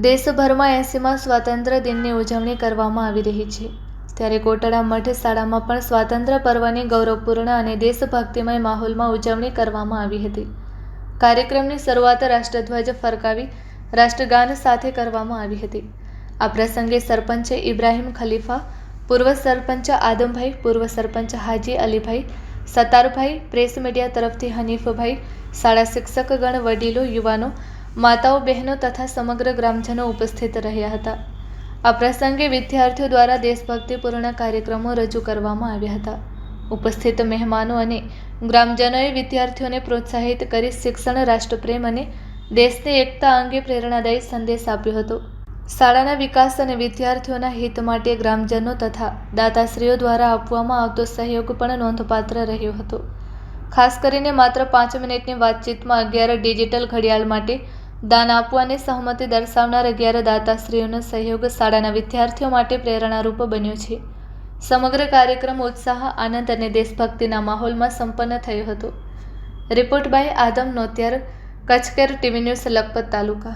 દેશભરમાં 80મા સ્વાતંત્ર્ય દિનની ઉજવણી કરવામાં આવી રહી છે, ત્યારે કોટડા મઠ શાળામાં પણ સ્વાતંત્ર્ય પર્વની ગૌરવપૂર્ણ અને દેશભક્તિમય માહોલમાં ઉજવણી કરવામાં આવી હતી. કાર્યક્રમની શરૂઆત રાષ્ટ્રધ્વજ ફરકાવી રાષ્ટ્રગાન સાથે કરવામાં આવી હતી. આ પ્રસંગે સરપંચ ઇબ્રાહીમ ખલીફા, પૂર્વ સરપંચ આદમભાઈ, પૂર્વ સરપંચ હાજી અલીભાઈ, સત્તારભાઈ, પ્રેસ મીડિયા તરફથી હનીફભાઈ, શાળા શિક્ષકગણ, વડીલો, યુવાનો, માતાઓ, બહેનો તથા સમગ્ર ગ્રામજનો ઉપસ્થિત રહ્યા હતા. આ પ્રસંગે વિદ્યાર્થીઓ દ્વારા દેશભક્તિપૂર્ણ કાર્યક્રમો રજૂ કરવામાં આવ્યા હતા. ઉપસ્થિત મહેમાનો અને ગ્રામજનોએ વિદ્યાર્થીઓને પ્રોત્સાહિત કરી શિક્ષણ, રાષ્ટ્રપ્રેમ અને દેશની એકતા અંગે પ્રેરણાદાયી સંદેશ આપ્યો હતો. શાળાના વિકાસ અને વિદ્યાર્થીઓના હિત માટે ગ્રામજનો તથા દાતાશ્રીઓ દ્વારા આપવામાં આવતો સહયોગ પણ નોંધપાત્ર રહ્યો હતો. ખાસ કરીને માત્ર 5 મિનિટની વાતચીતમાં 11 ડિજિટલ ઘડિયાળ માટે દાન આપવાની સહમતિ દર્શાવનાર 11 દાતાશ્રીઓનો સહયોગ શાળાના વિદ્યાર્થીઓ માટે પ્રેરણારૂપ બન્યો છે. સમગ્ર કાર્યક્રમ ઉત્સાહ, આનંદ અને દેશભક્તિના માહોલમાં સંપન્ન થયો હતો. Report by Adam Notiyar, Kutch care TV news, Lakhpat taluka.